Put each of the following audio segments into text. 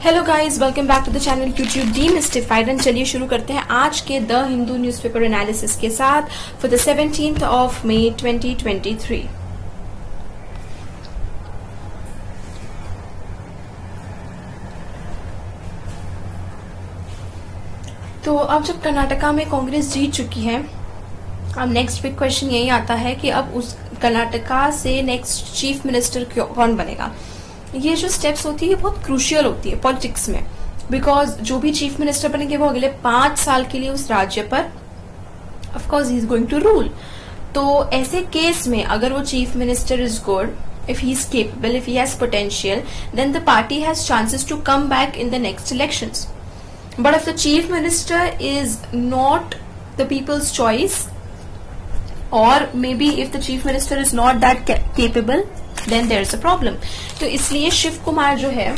Hello guys, welcome back to the channel YouTube demystified. And चलिए शुरू करते हैं आज के द हिंदू न्यूज़पेपर एनालिसिस के साथ for the 17th of May 2023। तो अब जब कर्नाटका में कांग्रेस जीत चुकी है, अब नेक्स्ट बिग क्वेश्चन यही आता है कि अब उस कर्नाटका से नेक्स्ट चीफ मिनिस्टर कौन बनेगा। ये जो स्टेप्स होती है बहुत क्रूशियल होती है पॉलिटिक्स में, बिकॉज जो भी चीफ मिनिस्टर बनेंगे वो अगले 5 साल के लिए उस राज्य पर of course he is going to rule. तो ऐसे केस में अगर वो chief minister is good, if he is capable, if he has potential, then the party has chances to come back in the next elections. But if the chief minister is not the people's choice, or maybe if the chief minister is not that capable, then there is a problem. तो इसलिए शिव कुमार जो है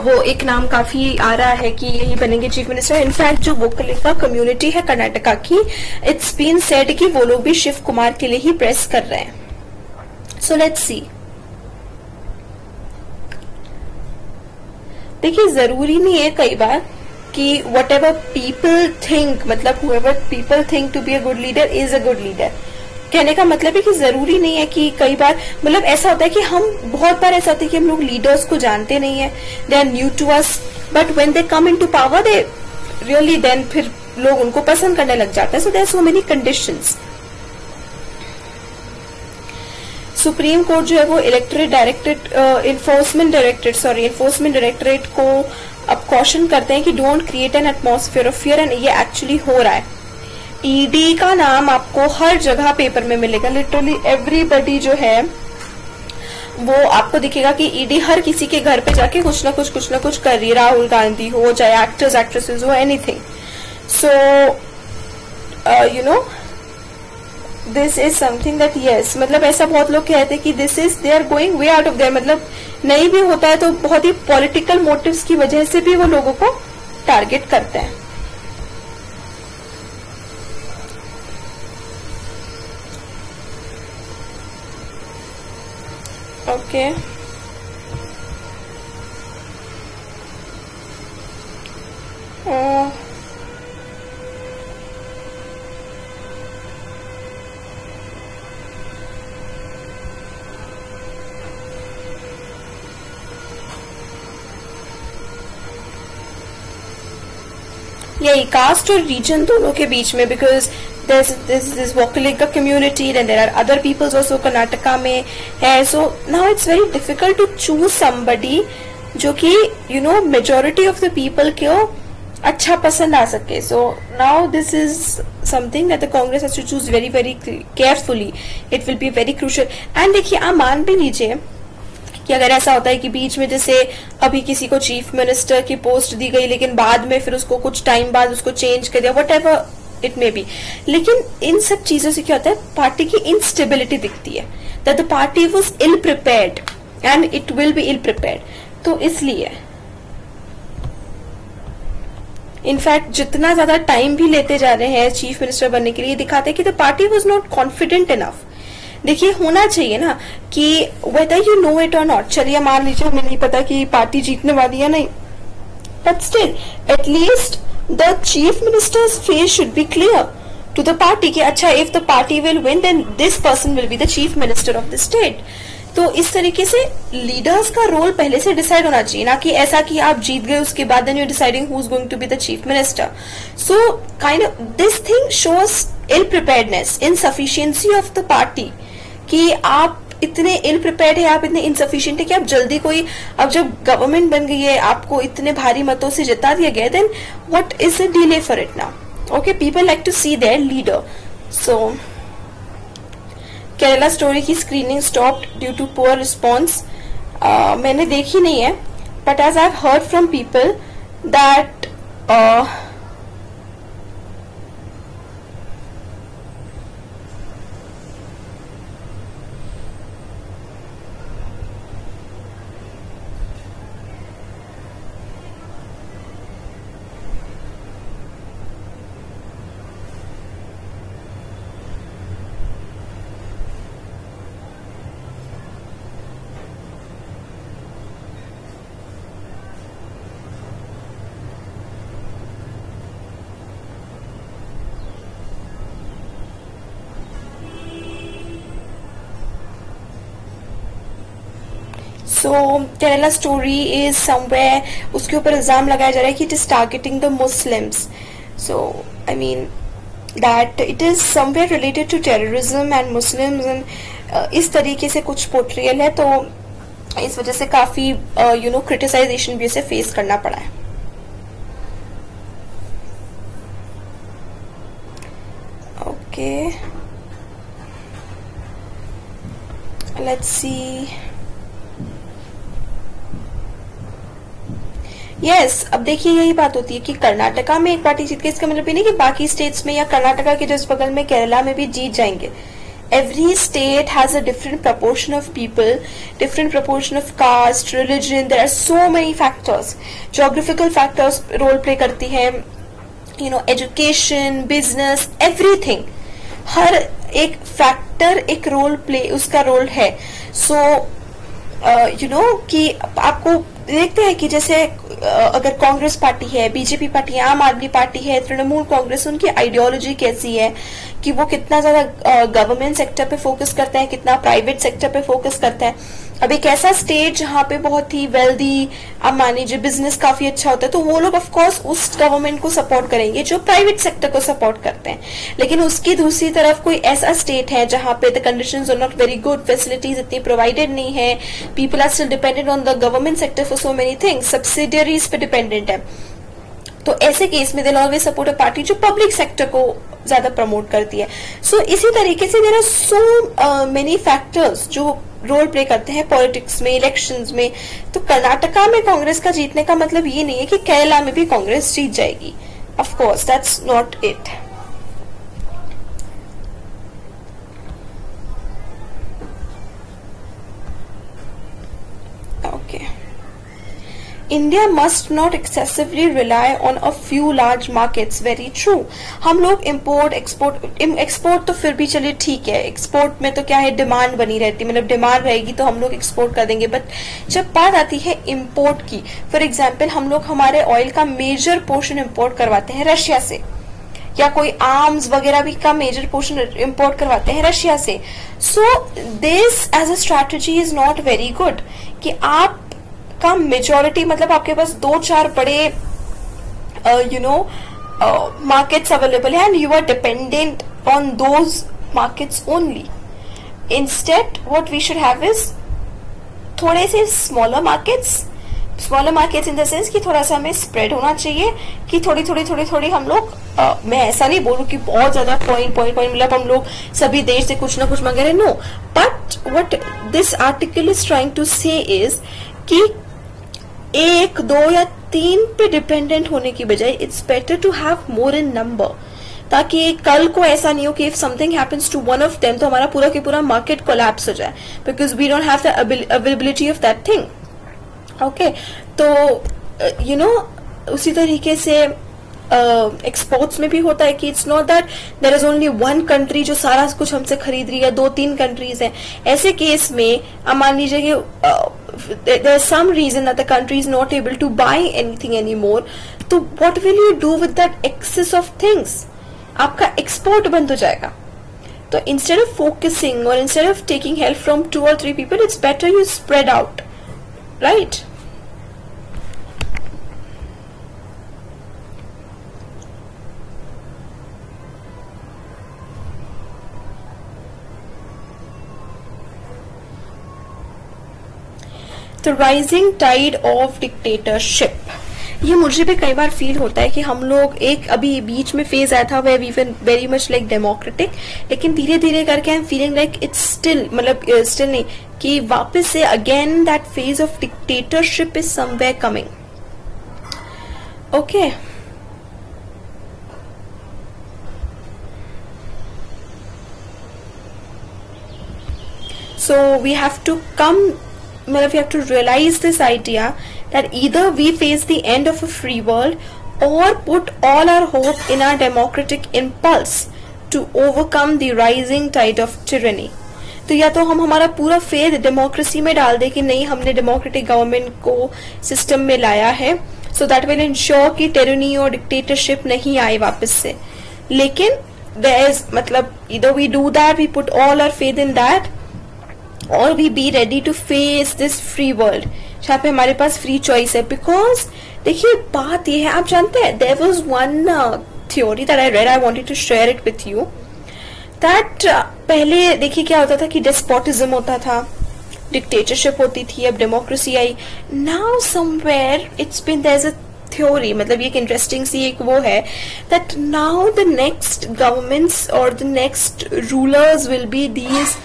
वो एक नाम काफी आ रहा है कि यही बनेंगे चीफ मिनिस्टर। इनफैक्ट जो वोकलिका कम्युनिटी है कर्नाटका की, इट्स बीन सेड कि वो लोग भी शिव कुमार के लिए ही प्रेस कर रहे हैं। So let's see. देखिए, जरूरी नहीं है कई बार कि वट एवर पीपल थिंक, मतलब whoever people think to be a good leader is a good leader। कहने का मतलब है कि जरूरी नहीं है कि कई बार, मतलब ऐसा होता है कि हम बहुत बार ऐसा होता है कि हम लोग लीडर्स को जानते नहीं है, they are new to us, but when they come into power they really then फिर लोग उनको पसंद करने लग जाते हैं। So there are so many conditions. Supreme court जो है वो इन्फोर्समेंट डायरेक्टरेट को अब कॉशन करते हैं कि don't create an atmosphere of fear, and ये एक्चुअली हो रहा है। ईडी का नाम आपको हर जगह पेपर में मिलेगा, लिटरली एवरीबडी जो है वो आपको दिखेगा कि ईडी हर किसी के घर पे जाके कुछ ना कुछ कर रही है। राहुल गांधी हो, चाहे एक्टर्स एक्ट्रेसेस हो, anything. So you know this is something that yes, मतलब ऐसा बहुत लोग कहते हैं कि this is they are going way out of there, मतलब नहीं भी होता है तो बहुत ही पॉलिटिकल मोटिव्स की वजह से भी वो लोगों को टारगेट करते हैं। ओके यही कास्ट और रीजन दोनों के बीच में, because this Vokalika community, and there are other peoples also Karnataka में है। So now it's very difficult to choose somebody जो कि majority of the people को अच्छा पसंद आ सके। So now this is something that the Congress has to choose very very carefully. It will be very crucial. And देखिए, आप मान भी लीजिए कि अगर ऐसा होता है कि बीच में जैसे अभी किसी को चीफ मिनिस्टर की पोस्ट दी गई, लेकिन बाद में फिर उसको कुछ टाइम बाद उसको चेंज कर दिया, what ever it may be, लेकिन इन सब चीजों से क्या होता है, पार्टी की इनस्टेबिलिटी दिखती है, that the party was ill prepared and it will be ill prepared. तो इसलिए इनफैक्ट जितना ज्यादा टाइम भी लेते जा रहे हैं चीफ मिनिस्टर बनने के लिए, दिखाते हैं कि the party was not confident enough. देखिए, होना चाहिए ना कि वेदर यू नो इट और नॉट, चलिए मान लीजिए हमें नहीं पता कि पार्टी जीतने वाली है, नहीं, but still at least the chief minister's face should be clear to the party कि अच्छा, if the party will win then this person will be the chief minister of the state। तो इस तरीके से लीडर्स का रोल पहले से decide होना चाहिए, ना कि ऐसा कि आप जीत गए उसके बाद then you're deciding who's going to be the chief minister। So kind of this thing shows ill preparedness, insufficiency of the party कि आप इतने इल प्रिपेयर्ड है, आप इतने इनसफिशिएंट है कि आप जल्दी कोई, अब जब गवर्नमेंट बन गई है, आपको इतने भारी मतों से जिता दिया गया, then what is the delay for it now. Okay, people like to see their leader. So Kerala story की screening stopped due to poor response. मैंने देखी नहीं है, but as I have heard from people that so Kerala story is somewhere, उसके ऊपर इल्जाम लगाया जा रहा है कि it is targeting the Muslims. So I mean that it is somewhere related to terrorism and Muslims, and इस तरीके से कुछ पोर्ट्रियल है, तो इस वजह से काफी क्रिटिसाइजेशन भी उसे फेस करना पड़ा है. Okay, let's see. यस, अब देखिए यही बात होती है कि कर्नाटका में एक पार्टी जीत गई, इसका मतलब ये नहीं कि बाकी स्टेट्स में या कर्नाटका के जस्ट बगल में केरला में भी जीत जाएंगे. Every state has a different proportion of people, different proportion of caste, religion. There are so many factors. Geographical factors role play करती है, education, business, everything. हर एक फैक्टर एक रोल प्ले उसका रोल है. सो कि आपको देखते हैं कि जैसे अगर कांग्रेस पार्टी है, बीजेपी पार्टी है, आम आदमी पार्टी है, तृणमूल कांग्रेस, उनकी आइडियोलॉजी कैसी है, कि वो कितना ज्यादा गवर्नमेंट सेक्टर पे फोकस करते हैं, कितना प्राइवेट सेक्टर पे फोकस करते हैं. अब एक ऐसा स्टेट जहाँ पे बहुत ही वेल्दी, आप मान लीजिए बिजनेस काफी अच्छा होता है, तो वो लोग ऑफ कोर्स उस गवर्नमेंट को सपोर्ट करेंगे जो प्राइवेट सेक्टर को सपोर्ट करते हैं. लेकिन उसकी दूसरी तरफ कोई ऐसा स्टेट है जहाँ पे the conditions are not very good, facilities इतनी प्रोवाइडेड नहीं है, people are still dependent on the government sector for so many things, subsidiaries पे डिपेंडेंट है, तो ऐसे केस में they always support a party जो पब्लिक सेक्टर को ज्यादा प्रमोट करती है. सो इसी तरीके से there are so many factors जो रोल प्ले करते हैं पॉलिटिक्स में, इलेक्शंस में. तो कर्नाटका में कांग्रेस का जीतने का मतलब ये नहीं है कि केरला में भी कांग्रेस जीत जाएगी. Of course that's not it. Okay, India must not excessively rely on a few large markets. Very true. हम लोग import, export तो फिर भी चलिए ठीक है, export में तो क्या है, डिमांड बनी रहती है, मतलब डिमांड रहेगी तो हम लोग एक्सपोर्ट कर देंगे. बट जब बात आती है import की, फॉर एग्जाम्पल हम लोग हमारे ऑयल का मेजर पोर्शन इम्पोर्ट करवाते हैं रशिया से, या कोई आर्म्स वगैरह भी का मेजर पोर्शन इम्पोर्ट करवाते हैं रशिया से. So this as a strategy is not very good, कि आप का मेजोरिटी, मतलब आपके पास 2-4 बड़े मार्केट्स अवेलेबल है and you are dependent on those markets only. Instead what we should have is थोड़े से smaller markets in the sense कि थोड़ा सा हमें स्प्रेड होना चाहिए, कि थोड़ी हम लोग मैं ऐसा नहीं बोलूं कि बहुत ज्यादा पॉइंट मतलब हम लोग सभी देश से कुछ ना कुछ मांगे रहे, no. But what this article is trying to say is कि 1, 2 या 3 पे डिपेंडेंट होने की बजाय it's better to have more in number, ताकि कल को ऐसा नहीं हो कि if something happens to one of them तो हमारा पूरा के पूरा मार्केट कोलैप्स हो जाए, because we don't have the availability of that thing. Okay, तो उसी तरीके से एक्सपोर्ट्स में भी होता है कि it's not that there is only one country जो सारा कुछ हमसे खरीद रही है, 2-3 कंट्रीज हैं. ऐसे केस में अब मान लीजिए कि there is some reason that the country is not able to buy anything anymore, तो what will you do with that excess of things? आपका एक्सपोर्ट बंद हो जाएगा. तो instead of focusing or instead of taking help from 2 or 3 people, it's better you spread out, right? तो rising Tide of dictatorship, ये मुझे भी कई बार फील होता है कि हम लोग एक अभी बीच में फेज आया था वे we were very much like democratic, लेकिन धीरे धीरे करके I am feeling like it's still, मतलब स्टिल नहीं, कि वापस से again that phase of dictatorship is somewhere coming. Okay, so we have to we have to realize this idea that either we face the end of a free world or put all our hope in our democratic impulse to overcome the rising tide of tyranny. तो या तो हम हमारा पूरा faith democracy में डाल दे कि नहीं, हमने डेमोक्रेटिक गवर्नमेंट को सिस्टम में लाया है, सो दैट विल इंश्योर कि टेरनी और डिक्टेटरशिप नहीं आए वापस से. लेकिन there is, मतलब either we do that, we put all our faith in that, और be ready to face this free world, जहाँ पे हमारे पास फ्री चॉइस है. बिकॉज देखिए बात ये है, आप जानते हैं there was one theory that I read, I wanted to share it with you, that पहले देखिए क्या होता था कि डेस्पोटिज्म होता था, डिक्टेटरशिप होती थी, अब डेमोक्रेसी आई. Now somewhere it's been there is a theory, मतलब ये एक इंटरेस्टिंग सी एक वो है that now the next governments और the next rulers will be these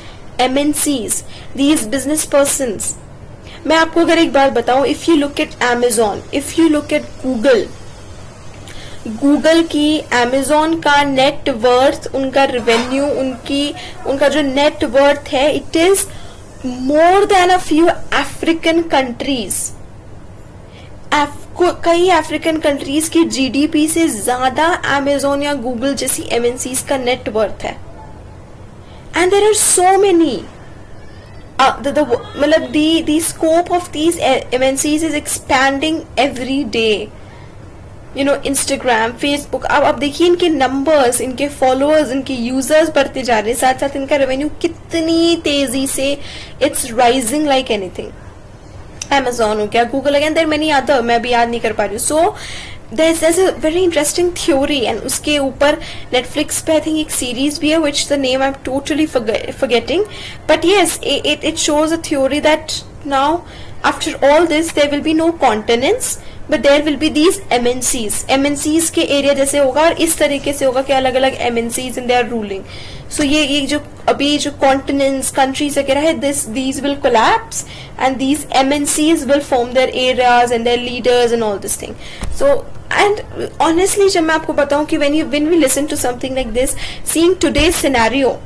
MNCs, these business persons. मैं आपको अगर एक बात बताऊं, if you look at Amazon, if you look at Google की, Amazon का नेट वर्थ, उनका रेवेन्यू, उनका जो नेट वर्थ है, it is more than a few African countries. कई अफ्रीकन कंट्रीज की GDP से ज्यादा Amazon या गूगल जैसी MNCs का नेट वर्थ है. And there are so many. The scope of these MNCs is expanding every day. You know, Instagram, Facebook. अब देखिए इनके numbers, इनके followers, इनके users बढ़ते जा रहे हैं, साथ साथ इनका revenue कितनी तेजी से it's rising like anything. Amazon हो गया, Google again, there are many other, मैं भी याद नहीं कर पा रही हूँ. So there's a very interesting theory, and उसके ऊपर Netflix पे I think एक series भी है, which the name I'm totally forgetting, but yes, it shows a theory that now after all this there will be no continents, but there will be these MNCs के area जैसे होगा, और इस तरीके से होगा कि अलग अलग MNCs and they are ruling. So ये जो अभी जो continents, countries वगैरह है, these will collapse and these MNCs will form their areas and their leaders and all this thing. So and honestly जब मैं आपको बताऊं कि when we listen to something like this, seeing today's scenario,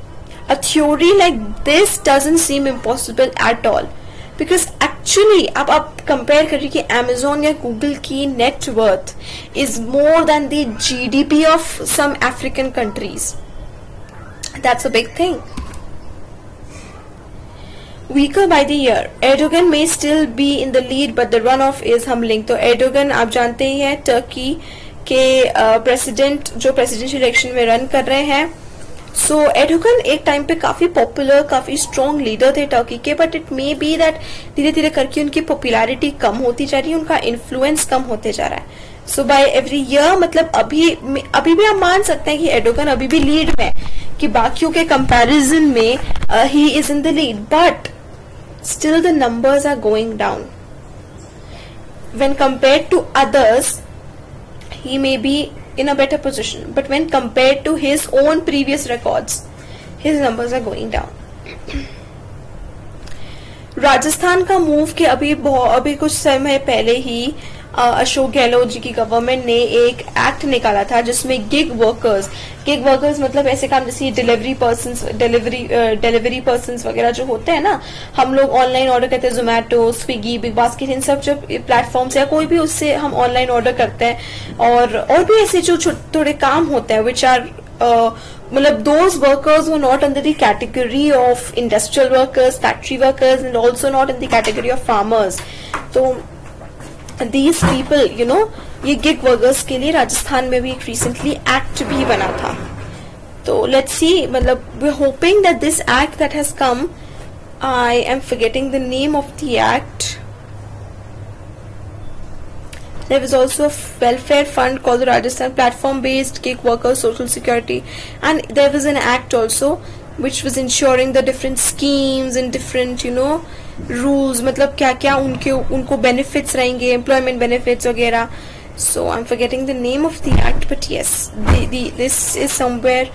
a theory like this doesn't seem impossible at all. Because actually अब आप compare करिए कि Amazon या Google की net worth is more than the GDP of some African countries. That's a big thing. Weaker by the year, Erdogan may still be in the lead, but the runoff is humbling. तो Erdogan आप जानते ही हैं, Turkey के president जो presidential election में run कर रहे हैं. सो एर्डोगन एक टाइम पे काफी पॉपुलर, काफी स्ट्रॉन्ग लीडर थे टर्की के, but it may be that धीरे धीरे करके उनकी पॉपुलैरिटी कम होती जा रही है, उनका इन्फ्लुएंस कम होते जा रहा है. सो बाय एवरी ईयर, मतलब अभी भी आप मान सकते हैं कि एर्डोगन अभी भी लीड में, कि बाकियों के कंपैरिजन में ही is in the lead, but still the numbers are going down. When compared to others, he may be in a better position, but when compared to his own previous records, his numbers are going down. Rajasthan का move के अभी कुछ समय पहले ही अशोक गहलोत जी की government ने एक act निकाला था जिसमें गिग वर्कर्स मतलब ऐसे काम जैसे डिलीवरी पर्सन्स वगैरह जो होते हैं ना, हम लोग ऑनलाइन ऑर्डर करते हैं, जोमेटो, स्विगी, बिग बास्केट, इन सब जो प्लेटफॉर्म्स या कोई भी उससे हम ऑनलाइन ऑर्डर करते हैं, और भी ऐसे जो थोड़े काम होते हैं विच आर मतलब those workers were not under the category of industrial workers, factory workers, and also not in the category of farmers. So these people, you know, ये गिग वर्कर्स के लिए राजस्थान में भी एक रिसेंटली एक्ट भी बना था. तो लेट्स सी, मतलब we are hoping that this act that has come, I am forgetting the name of the act. There was also a welfare fund called the Rajasthan Platform Based Gig Workers Social Security, and there was an act also which was ensuring the different schemes and different, you know, rules, मतलब क्या क्या उनको benefits रहेंगे, employment benefits वगैरह. So I'm forgetting the name of the act, but yes, this is somewhere,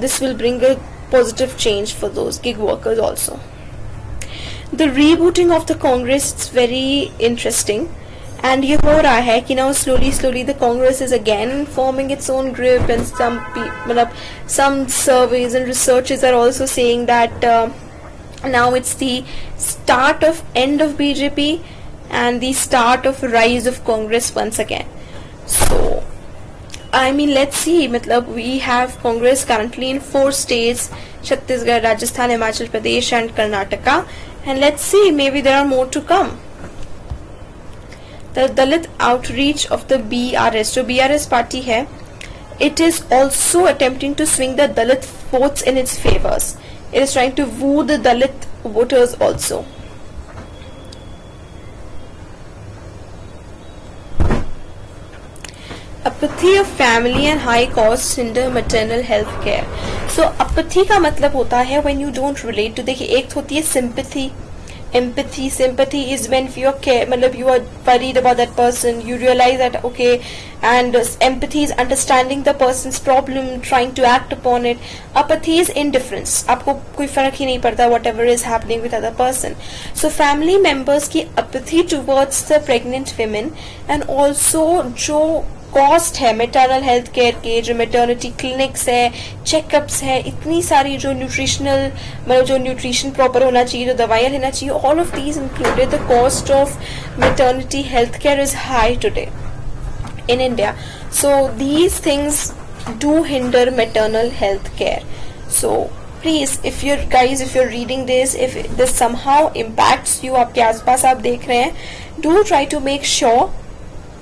this will bring a positive change for those gig workers also. The rebooting of the Congress is very interesting. And ये हो रहा है कि now slowly the Congress is again forming its own grip, and some surveys and researches are also saying that now it's the start of end of BJP and the start of rise of Congress once again. So I mean, let's see, मतलब we have Congress currently in 4 states, Chhattisgarh, Rajasthan, Himachal Pradesh and Karnataka, and let's see, maybe there are more to come. The Dalit outreach of the BRS, जो BRS party है, it is also attempting to swing the Dalit votes in its favors. It is trying to woo the Dalit voters also. Apathy of family and high costs hinder maternal health care. So apathy का मतलब होता है when you don't relate to. देखिए, एक होती है sympathy, empathy. Sympathy is when you care, मतलब you are worried about that person, you realize that okay, and empathy is understanding the person's problem, trying to act upon it. Apathy is indifference, आपको कोई फर्क ही नहीं पड़ता whatever is happening with other person. So family members की apathy towards the pregnant women, and also जो cost है maternal health care के, जो मेटर्निटी क्लिनिक्स है, चेकअप्स है, इतनी सारी जो न्यूट्रिशनल, मतलब जो न्यूट्रिशन प्रॉपर होना चाहिए, जो दवाइयाँ लेना चाहिए, all of these included, the cost of maternity health care is high today in India. So these things do hinder maternal health care. So please, if you're reading this, if this somehow impacts you, आपके आसपास आप देख रहे हैं, do try to make sure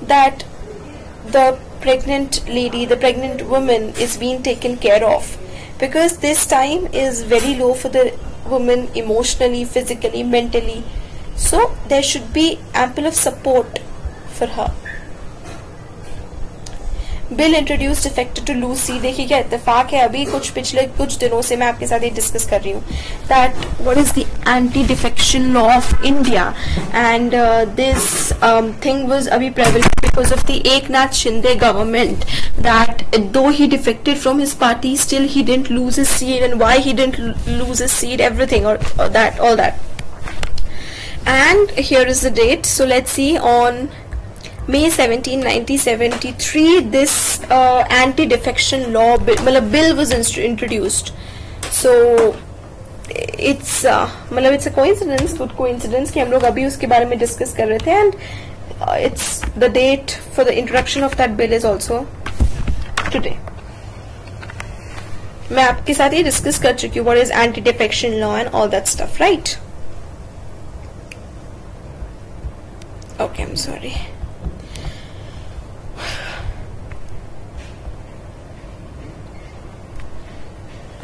that the pregnant lady, the pregnant woman is being taken care of, because this time is very low for the woman emotionally, physically, mentally. So there should be ample of support for her. Bill introduced effected to lose seed. देखिए क्या इत्तेफाक है, अभी पिछले कुछ दिनों से मैं आपके साथ ये डिस्कस कर रही हूँ that what is the anti defection law of India, and this thing was अभी prevalent because of the Eknath Shinde government, that though he defected from his party still he didn't lose his seat, and why he didn't lose his seat, everything और that all that. And here is the date. So let's see, on May 17, 1973, this anti-defection law bill was introduced. So it's it's a coincidence, good coincidence कि हम लोग अभी उसके बारे में discuss कर रहे थे, and it's the date for the introduction of that bill is also today. मैं आपके साथ ये डिस्कस कर चुकी हूँ what is anti-defection law and all that stuff, right? Okay, I'm sorry.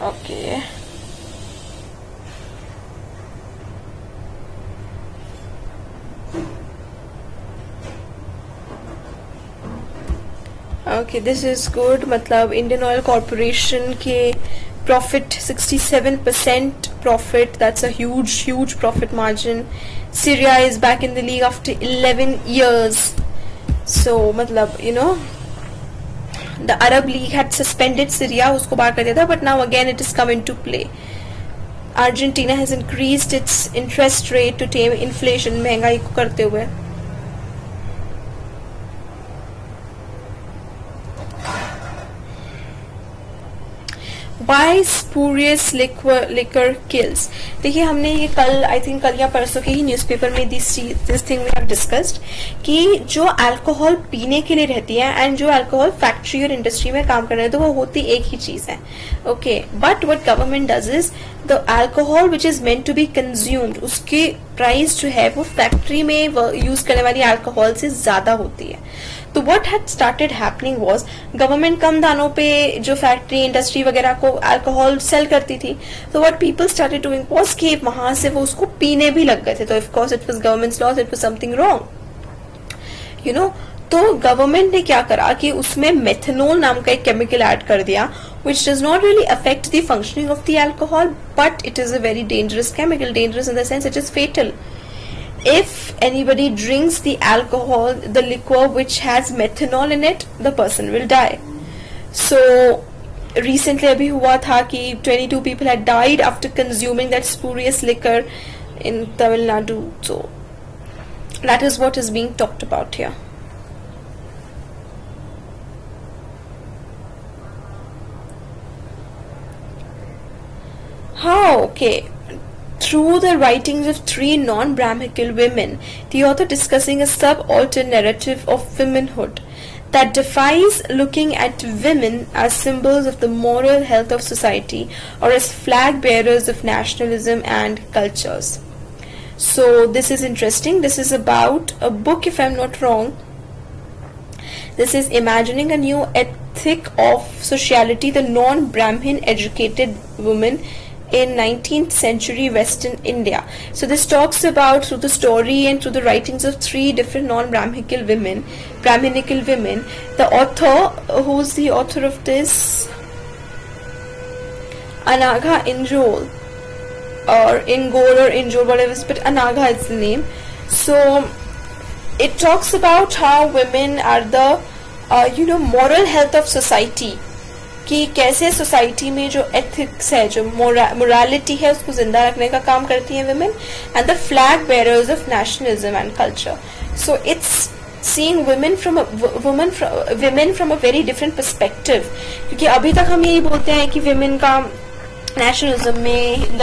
Okay. Okay, this is good. मतलब Indian oil corporation के profit 67% profit. That's a huge profit margin. Syria is back in the league after 11 years. So मतलब the Arab League had suspended Syria, उसको बाहर कर दिया था, but now again it is come into play. Argentina has increased its interest rate to tame inflation, महंगाई को करते हुए. Why spurious liquor kills? देखिए हमने ये कल, आई थिंक कल या परसों के ही न्यूज़पेपर में this thing we have discussed कि जो अल्कोहल पीने के लिए रहती है एंड जो अल्कोहल फैक्ट्री और इंडस्ट्री में काम कर रहे हैं, तो वो होती एक ही चीज है. Okay, but what government does is the alcohol which is meant to be consumed, उसकी प्राइस जो है वो फैक्ट्री में यूज करने वाली अल्कोहल से ज्यादा होती है. तो what had started happening was, government कम दानों पे जो फैक्ट्री इंडस्ट्री वगैरह को अल्कोहल सेल करती थी, तो what people started doing was कि वहां से वो उसको पीने भी लग गए थे. तो of course it was government's loss, it was something wrong, तो गवर्नमेंट ने क्या करा कि उसमें मेथनॉल नाम का एक केमिकल ऐड कर दिया, which does not really affect the functioning of the alcohol, but it is a very dangerous chemical. Dangerous in the sense it is fatal. If anybody drinks the alcohol, the liquor which has methanol in it, the person will die. So recently अभी हुआ था कि 22 people had died after consuming that spurious liquor in Tamil Nadu. So that is what is being talked about here. How? Okay. Through the writings of 3 non-Brahminical women, the author discussing a subaltern narrative of womanhood that defies looking at women as symbols of the moral health of society or as flag bearers of nationalism and cultures. So this is interesting. This is about a book, if I'm not wrong. This is Imagining a New Ethic of Sociality, the non-Brahmin educated woman in 19th century Western India. So this talks about through the story and through the writings of three different non-Brahminical women. The author, who's the author of this? Anagha Injol, or Ingol or Injol, whatever, but Anagha is the name. So it talks about how women are the moral health of society, कि कैसे society में जो ethics है, जो morality है, उसको जिंदा रखने का काम करती हैं women, and the flag bearers of nationalism and culture. So it's seeing women from a very different perspective, क्योंकि अभी तक हम यही बोलते हैं कि women का नेशनलिज्म में द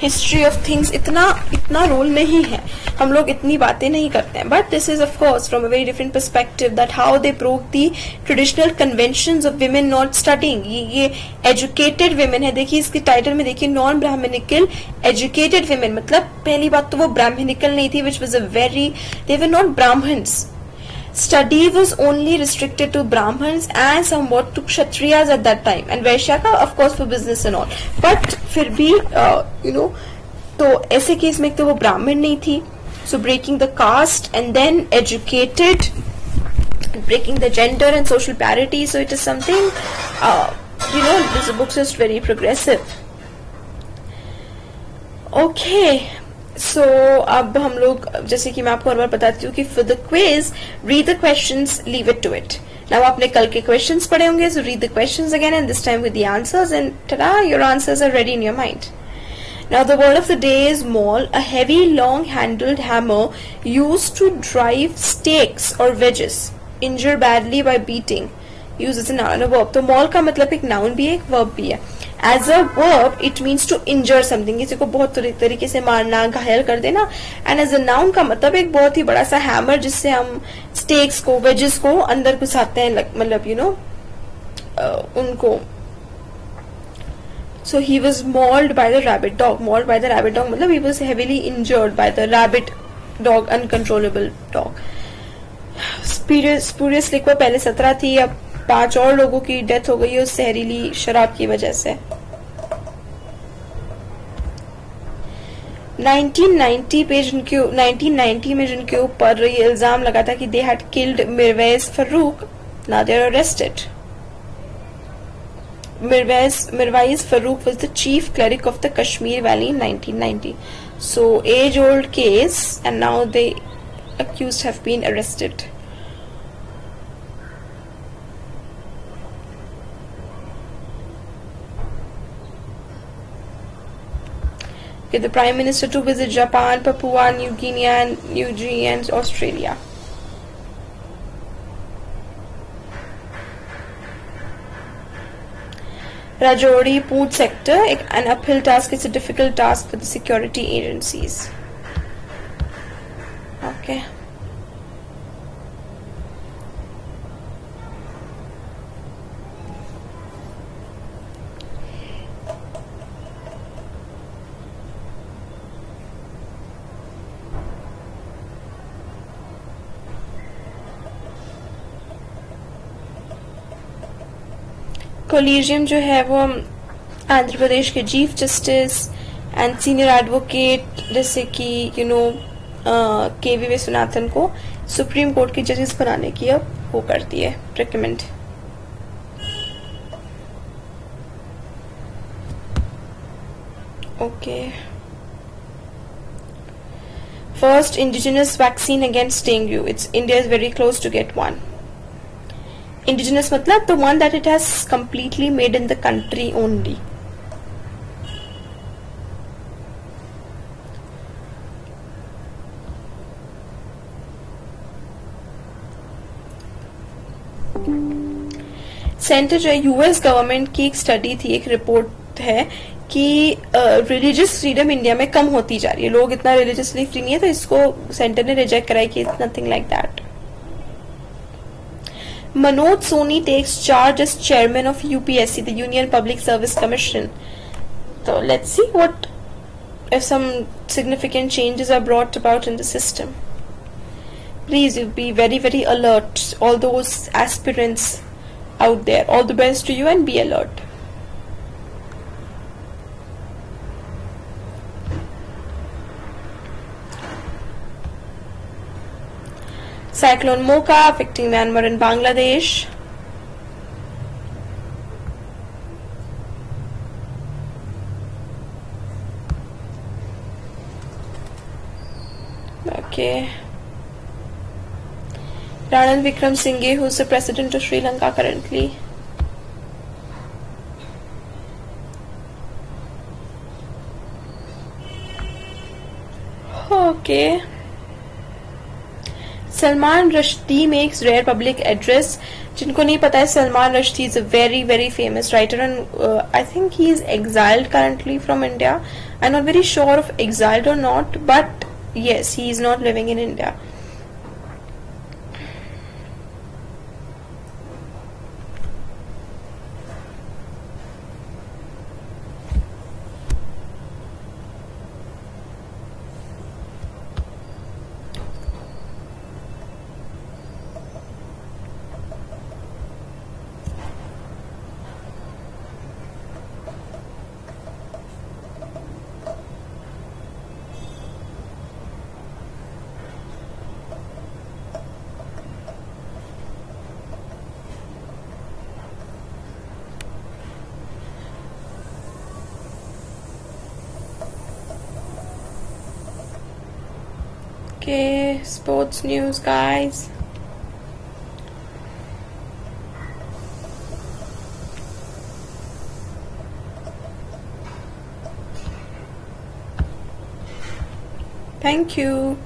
हिस्ट्री ऑफ थिंग्स इतना रोल नहीं है, हम लोग इतनी बातें नहीं करते हैं. But this is of course from a very different perspective that how they broke the traditional conventions of women not studying. ये एजुकेटेड विमेन है. देखिए इसके टाइटल में देखिए, नॉन ब्राह्मणिकल एजुकेटेड विमेन, मतलब पहली बात तो वो ब्राह्मणिकल नहीं थी, which was a very, they were not Brahmans. Study was only restricted to Brahmins and somewhat to Kshatriyas at that time, and Vaishya का of course for business and all. But फिर भी तो ऐसे केस में तो वो ब्राह्मण नहीं थी. So breaking the caste and then educated, breaking the gender and social parity. So it is something this book is very progressive. Okay. So अब हम लोग, जैसे कि मैं आपको हर बार बताती हूँ कि for the quiz, read the questions, leave it to it. Now आपने कल के questions पढ़े होंगे, so read the questions again and this time with the answers, and tada, your answers are ready in your mind. Now the word of the day is maul, a heavy long-handled hammer used to drive stakes or wedges, injure badly by beating. Used as a noun and a verb. तो maul का मतलब एक noun भी है, एक verb भी है. As a verb, it means to injure something. किसी को बहुत तरीके से मारना, घायल कर देना. And as a noun का मतलब एक बहुत ही बड़ा सा hammer जिससे हम stakes को, wedges को अंदर घुसाते हैं, मतलब उनको. So he was mauled by the rabbit dog. Mauled by the rabbit dog मतलब he was heavily injured by the rabbit dog, uncontrollable dog. Spurious liquor पहले 17 थी, अब 5 और लोगों की डेथ हो गई है उस जहरीली शराब की वजह से. 1990 में जिनके ऊपर ये इल्जाम लगा था कि they had killed Mirwaiz Farooq, now they are arrested. Mirwais Farooq was the chief cleric of the Kashmir Valley in 1990. So age-old case, and now the accused have been arrested. Okay, the Prime Minister to visit Japan, Papua New Guinea and Australia. Rajouri Poot sector, an uphill task. It's a difficult task for the security agencies. Okay. Collegium जो है वो आंध्र प्रदेश के chief justice and senior advocate, जैसे कि KV. Viswanathan को supreme court के जजेस बनाने की अब वो करती है recommend. Okay. First indigenous vaccine against dengue. It's India is very close to get one. Indigenous matlab the one that it has completely made in the country only. Centre जो US government की एक study थी, एक report है कि religious freedom India में कम होती जा रही है. लोग इतना रिलीजियसली फ्री नहीं है, तो इसको सेंटर ने रिजेक्ट कराई कि it's nothing like that. Manoj Soni takes charge as chairman of UPSC, the Union Public Service Commission. So let's see what if some significant changes are brought about in the system. Please, you be very, very alert. All those aspirants out there, all the best to you and be alert. Cyclone Mocha affecting Myanmar and Bangladesh. Okay. Ranil Wickremesinghe, who's the president of Sri Lanka currently. Okay. Salman Rushdie makes rare public address. जिनको नहीं पता है, Salman Rushdie is a very famous writer, and I think he is exiled currently from India. I'm not very sure if exiled or not, but yes, he is not living in India. Okay, sports news, guys. Thank you.